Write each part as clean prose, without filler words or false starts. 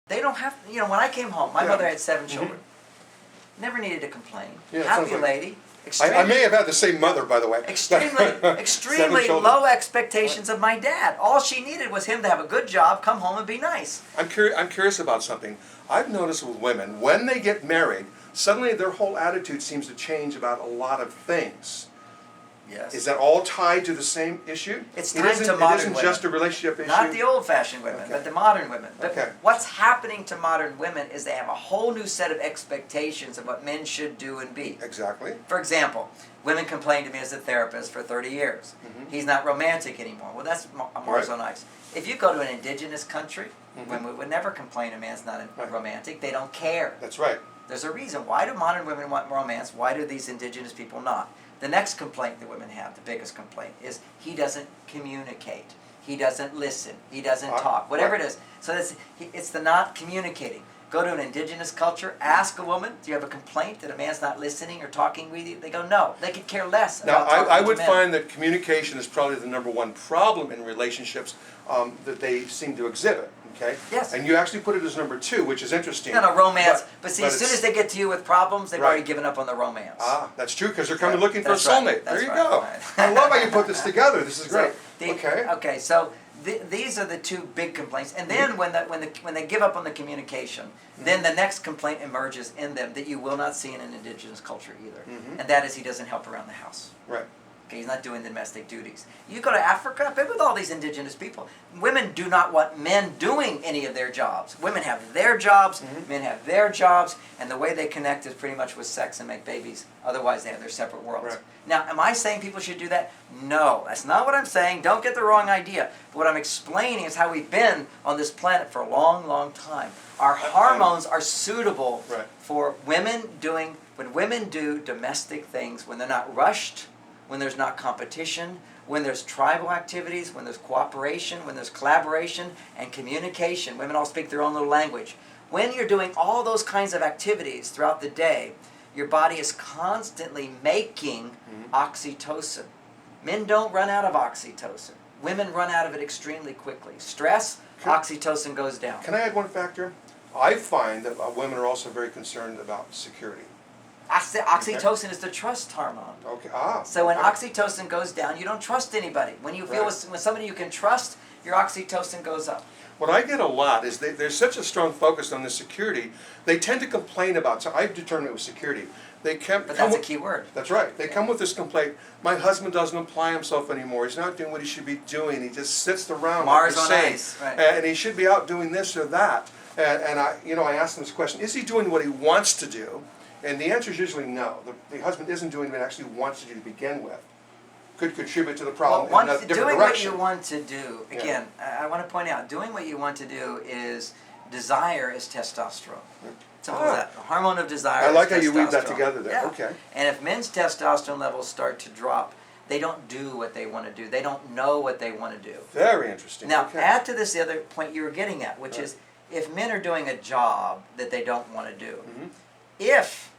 They don't have, you know, when I came home, my mother had 7 children. Never needed to complain. Happy lady. I may have had the same mother, by the way. Extremely low expectations of my dad. All she needed was him to have a good job, come home and be nice. I'm curious about something. I've noticed with women, when they get married, suddenly their whole attitude seems to change about a lot of things. Yes. Is that all tied to the same issue? It's tied to modern women. It isn't just a relationship issue? Not the old-fashioned women, but the modern women. But what's happening to modern women is they have a whole new set of expectations of what men should do and be. Exactly. For example, women complained to me as a therapist for 30 years. He's not romantic anymore. Well, that's Mars on ice. If you go to an indigenous country, women would never complain a man's not romantic. They don't care. That's right. There's a reason. Why do modern women want romance? Why do these indigenous people not? The next complaint that women have, the biggest complaint, is he doesn't communicate. He doesn't listen. He doesn't talk. Whatever it is. So it's the not communicating. Go to an indigenous culture, ask a woman, do you have a complaint that a man's not listening or talking with you? They go, no. They could care less about talking to men. Now, I would find that communication is probably the #1 problem in relationships that they seem to exhibit. Okay? Yes. And you actually put it as #2, which is interesting. No, romance. But see, as soon as they get to you with problems, they've already given up on the romance. Ah, that's true, because they're coming looking for a soulmate. There you go. Right. I love how you put this together. This is great. Okay, so these are the 2 big complaints. And then when they give up on the communication, then the next complaint emerges in them that you will not see in an indigenous culture either. And that is he doesn't help around the house. Right. Okay, he's not doing the domestic duties. You go to Africa, been with all these indigenous people. Women do not want men doing any of their jobs. Women have their jobs, men have their jobs, and the way they connect is pretty much with sex and make babies. Otherwise, they have their separate worlds. Right. Now, am I saying people should do that? No, that's not what I'm saying. Don't get the wrong idea. But what I'm explaining is how we've been on this planet for a long, long time. Our hormones are suitable for women doing, when women do domestic things, when they're not rushed, when there's not competition, when there's tribal activities, when there's cooperation, when there's collaboration and communication. Women all speak their own little language. When you're doing all those kinds of activities throughout the day, your body is constantly making oxytocin. Men don't run out of oxytocin. Women run out of it extremely quickly. Stress, oxytocin goes down. Can I add one factor? I find that women are also very concerned about security. Oxytocin is the trust hormone. Okay. So when oxytocin goes down, you don't trust anybody. When you feel with somebody you can trust, your oxytocin goes up. What I get a lot is there's such a strong focus on the security. They tend to complain about. So I've determined it was security. But that's a key word. That's right. They come with this complaint. My husband doesn't apply himself anymore. He's not doing what he should be doing. He just sits around. Mars on ice. Right. And he should be out doing this or that. And I asked him this question: is he doing what he wants to do? And the answer is usually no. The husband isn't doing what he actually wants to do to begin with. Could contribute to the problem in a different doing direction. What you want to do, again, I want to point out, doing what you want to do is, desire is testosterone. Simple as that. The hormone of desire I like is how you weave that testosterone. together there. Yeah. Okay. And if men's testosterone levels start to drop, they don't do what they want to do. They don't know what they want to do. Very interesting. Now, add to this the other point you were getting at, which is, if men are doing a job that they don't want to do, if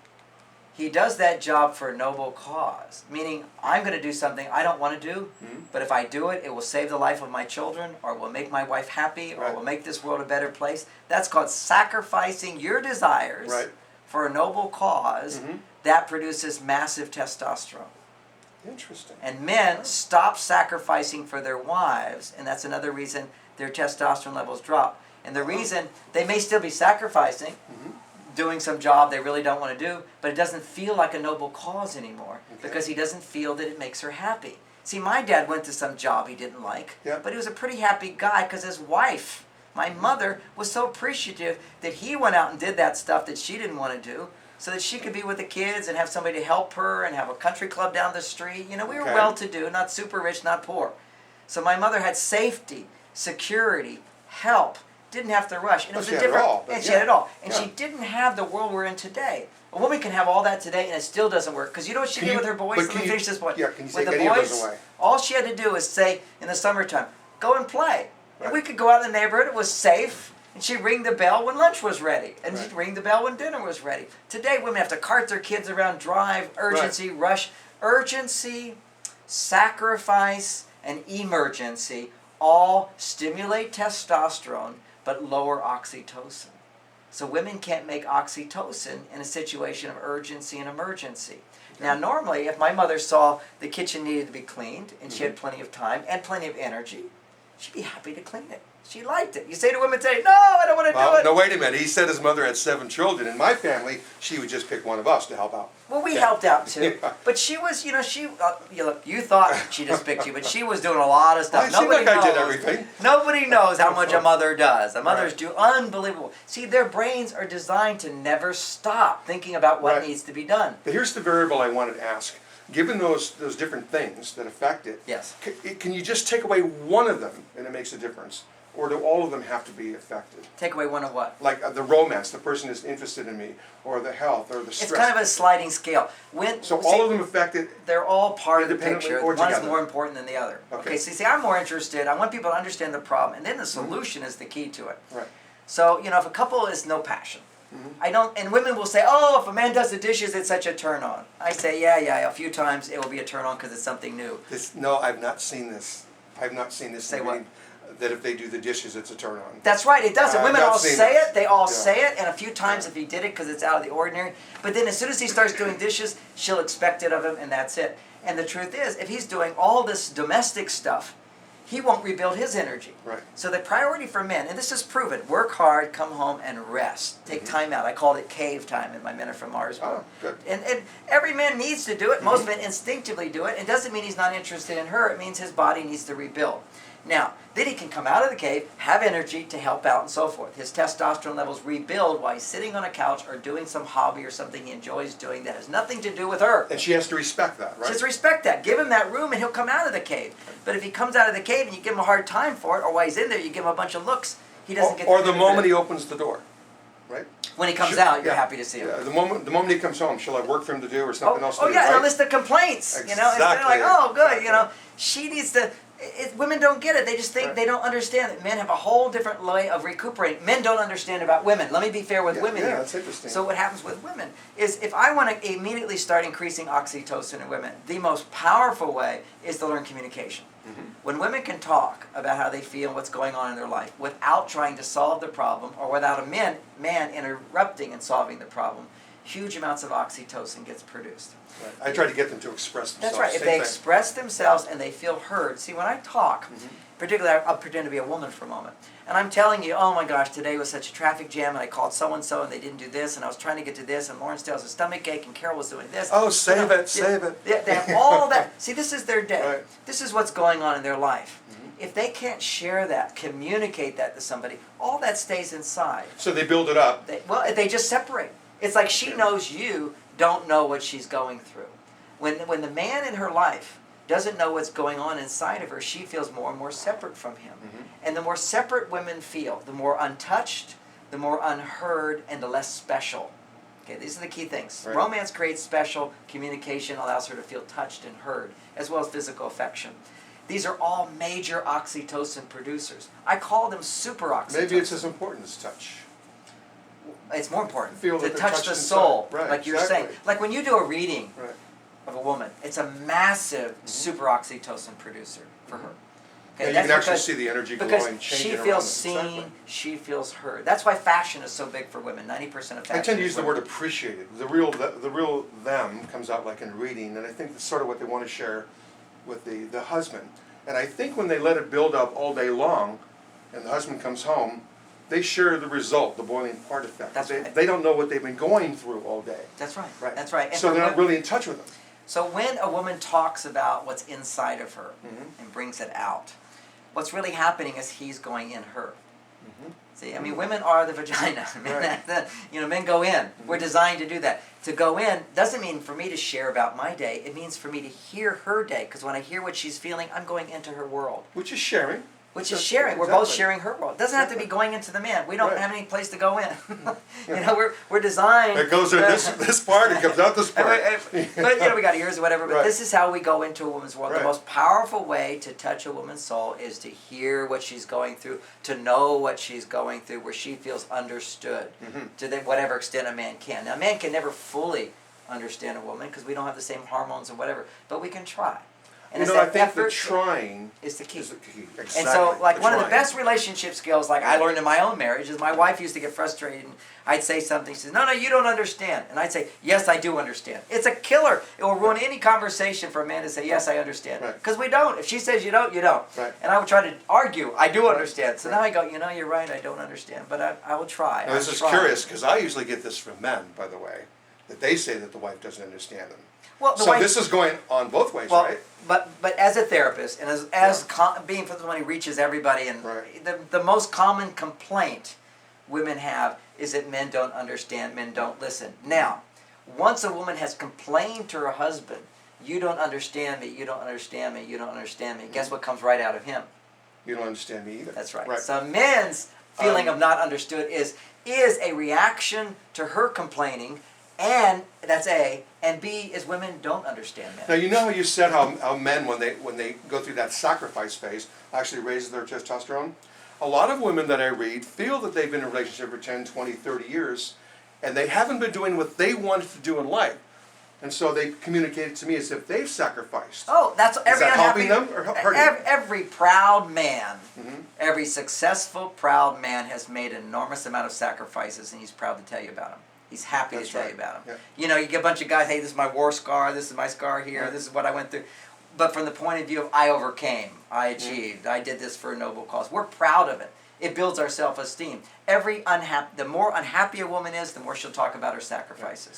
he does that job for a noble cause, meaning I'm going to do something I don't want to do, but if I do it, it will save the life of my children, or will make my wife happy, or will make this world a better place. That's called sacrificing your desires for a noble cause. That produces massive testosterone. Interesting. And men stop sacrificing for their wives, and that's another reason their testosterone levels drop. And the reason they may still be sacrificing, doing some job they really don't want to do, but it doesn't feel like a noble cause anymore because he doesn't feel that it makes her happy. See, my dad went to some job he didn't like, but he was a pretty happy guy because his wife, my mother, was so appreciative that he went out and did that stuff that she didn't want to do so that she could be with the kids and have somebody to help her and have a country club down the street. You know, we were well-to-do, not super rich, not poor. So my mother had safety, security, help, didn't have to rush. And it was a different, she had it all. And she didn't have the world we're in today. A woman can have all that today and it still doesn't work. Because you know what she did with her boys? Let me finish this point. Yeah, can you with take the any boys, of those away? all she had to do was say, in the summertime, go and play. And we could go out in the neighborhood, it was safe. And she'd ring the bell when lunch was ready. And she'd ring the bell when dinner was ready. Today, women have to cart their kids around, drive, urgency, rush. Urgency, sacrifice, and emergency all stimulate testosterone but lower oxytocin. So women can't make oxytocin in a situation of urgency and emergency. Now normally, if my mother saw the kitchen needed to be cleaned, and she had plenty of time and plenty of energy, she'd be happy to clean it. She liked it. You say to women today, no, I don't want to do it. No, wait a minute. He said his mother had 7 children. In my family, she would just pick one of us to help out. Well, we helped out too. But she was, you know, you thought she just picked you, but she was doing a lot of stuff. I seem like I did everything. Nobody knows how much a mother does. The mothers do unbelievable. See, their brains are designed to never stop thinking about what needs to be done. But here's the variable I wanted to ask. Given those different things that affect it, Yes. Can you just take away one of them and it makes a difference? Or do all of them have to be affected? Take away one of what? Like the romance, the person is interested in me, or the health, or the stress. It's kind of a sliding scale. So all of them affected. They're all part of the Independently picture. or One's together? more important than the other. Okay. So you see, I'm more interested. I want people to understand the problem, and then the solution is the key to it. Right. So, you know, if a couple is no passion, and women will say, oh, if a man does the dishes, it's such a turn on. I say, yeah, a few times it will be a turn on because it's something new. No, I've not seen this. I've not seen this. Say what? That if they do the dishes, it's a turn on. That's right, it does. And women all say it, they all Yeah. say it, and a few times if he did it because it's out of the ordinary. But then as soon as he starts doing dishes, she'll expect it of him, and that's it. And the truth is, if he's doing all this domestic stuff, he won't rebuild his energy. Right. So the priority for men, and this is proven, work hard, come home, and rest. Take time out. I called it cave time in my Men Are From Mars book. Oh, good. And every man needs to do it. Most men instinctively do it. It doesn't mean he's not interested in her. It means his body needs to rebuild. Now, then he can come out of the cave, have energy to help out and so forth. His testosterone levels rebuild while he's sitting on a couch or doing some hobby or something he enjoys doing that has nothing to do with her. And she has to respect that, right? Just respect that. Give him that room and he'll come out of the cave. But if he comes out of the cave and you give him a hard time for it, or while he's in there you give him a bunch of looks, he doesn't get Or the moment he opens the door, right? when he comes Sure, out, you're yeah. happy to see him. Yeah, the moment he comes home, she'll have work for him to do or something else to do, yeah, right? and a list of complaints. You know, instead of like, Exactly, oh, good, exactly. you know, she needs to. Women don't get it. They just think Right. they don't understand that men have a whole different way of recuperating. Men don't understand about women. Let me be fair with women Yeah, here. that's interesting. So what happens with women is if I want to immediately start increasing oxytocin in women, the most powerful way is to learn communication. When women can talk about how they feel, what's going on in their life, without trying to solve the problem or without a man interrupting and solving the problem, huge amounts of oxytocin gets produced. Right. I try to get them to express themselves. That's right. If Same they thing. express themselves and they feel heard. See, when I talk, particularly I'll pretend to be a woman for a moment, and I'm telling you, oh my gosh, today was such a traffic jam, and I called so-and-so, and they didn't do this, and I was trying to get to this, and Lawrence still has a stomach ache, and Carol was doing this. Oh, save it. They have all that. See, this is their day. Right. This is what's going on in their life. If they can't share that, communicate that to somebody, all that stays inside. So they build it up. They just separate. It's like she knows you don't know what she's going through. When the man in her life doesn't know what's going on inside of her, she feels more and more separate from him. And the more separate women feel, the more untouched, the more unheard, and the less special. Okay, these are the key things. Right. Romance creates special, communication allows her to feel touched and heard, as well as physical affection. These are all major oxytocin producers. I call them super oxytocin. Maybe it's as important as touch. It's more important Feel to that they're touch touched the inside. soul, Right, like you're exactly. saying. Like when you do a reading Right. of a woman, it's a massive super oxytocin producer for her. Yeah, you that's can actually because- see the energy Because glowing, she changing feels around seen, them. Exactly. she feels heard. That's why fashion is so big for women. 90% of fashion. I tend to is use the women. word appreciated. The real them comes out like in reading, and I think that's sort of what they want to share with the husband. And I think when they let it build up all day long, and the husband comes home, they share the result, the boiling point effect. That's right. They don't know what they've been going through all day. That's right. Right. That's right. And So for they're not women- really in touch with them. So when a woman talks about what's inside of her and brings it out, what's really happening is he's going in her. See, I mean, women are the vagina. Men, men go in. We're designed to do that. To go in doesn't mean for me to share about my day. It means for me to hear her day. Because when I hear what she's feeling, I'm going into her world. Which is sharing. Which is sharing. We're both sharing her world. It doesn't have to be going into the man. We don't have any place to go in. We're designed. It goes in this part, it comes out this part. But we got ears or whatever. But Right. this is how we go into a woman's world. Right. The most powerful way to touch a woman's soul is to hear what she's going through, to know what she's going through, where she feels understood, to whatever extent a man can. Now, a man can never fully understand a woman because we don't have the same hormones and whatever, but we can try. And You it's know, I that think the effort trying is the key. is the key. And Exactly. so, like, one of the trying. best relationship skills, like I learned in my own marriage, is my wife used to get frustrated, and I'd say something. She says, "No, no, you don't understand," and I'd say, "Yes, I do understand." It's a killer. It will ruin any conversation for a man to say, "Yes, I understand," Right. because we don't. If she says you don't, you don't. Right. And I would try to argue, "I do Right. understand." So now I go, "You know, you're right. I don't understand, but I will try." Now, this is curious, because I usually get this from men, by the way, that they say that the wife doesn't understand them. Well, the So wife, this is going on both ways, well, right? but as a therapist and being for the one who reaches everybody, and Right. the most common complaint women have is that men don't understand, men don't listen. Now, once a woman has complained to her husband, "You don't understand me, you don't understand me, you don't understand me," guess what comes right out of him? You don't understand me either. That's right. Right. So men's feeling of not understood is a reaction to her complaining, and that's A, and B is women don't understand men. Now, you know how you said how men, when they go through that sacrifice phase, actually raises their testosterone? A lot of women that I read feel that they've been in a relationship for 10, 20, 30 years, and they haven't been doing what they wanted to do in life. And so they communicated to me as if they've sacrificed. Oh, that's every that unhappy, helping them or hurting them? every proud man, Mhm. every successful proud man has made an enormous amount of sacrifices, and he's proud to tell you about them. He's happy That's to tell right. you about them. Yeah. You know, you get a bunch of guys, "Hey, this is my war scar, this is my scar here, this is what I went through." But from the point of view of I overcame, I achieved, I did this for a noble cause. We're proud of it. It builds our self-esteem. The more unhappy a woman is, the more she'll talk about her sacrifices.